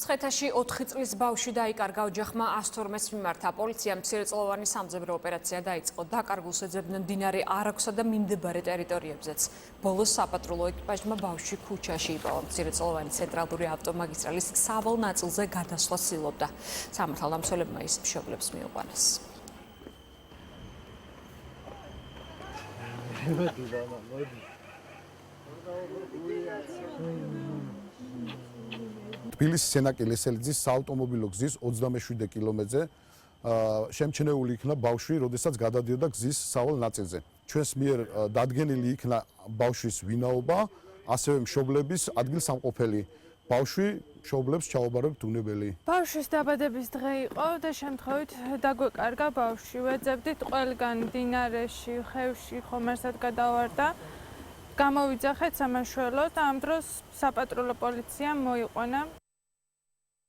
მცხეთაში 4 წლის ბავშვი დაიკარგა ოჯახმა 112-ს მიმართა. პოლიციამ მცირეწლოვანი სამძებრო ოპერაცია დაიწყო. დაკარგულს ეძებდნენ მდინარე არაქსა და მიმდებარე ტერიტორიებზეც. ბოლოს საპატრულო ეკიპაჟმა ბავშვი ქუჩაში იპოვა. მცირეწლოვანი ცენტრალური ავტომაგისტრალის სავალ ნაწილზე გადასვლა ცდილობდა. სამართალდამცველებმა ის მშობლებს მიუყვანეს. თბილისის სენაკი ლესელიძის საავტომობილო გზის 27 კილომეტრზე შემჩნეული იქნა ბავშვი, როდესაც გადადიოდა გზის სავალ ნაწილზე. ჩვენს მიერ დადგენილი იქნა ბავშვის ვინაობა, ასევე მშობლების ადგილსამყოფელი. ბავშვი მშობლებს ჩაუყარებთ უნებელი. ბავშვის დაბადების დღე იყო და შემთხვევით დაგვეკარგა ბავშვი. ვეძებდით ყველგან დინარეში, ხევში, ხომერსად გადავარდა. გამოვიძახეთ სამაშველოდ, ამ დროს საპატრულო პოლიციამ მოიყვანა.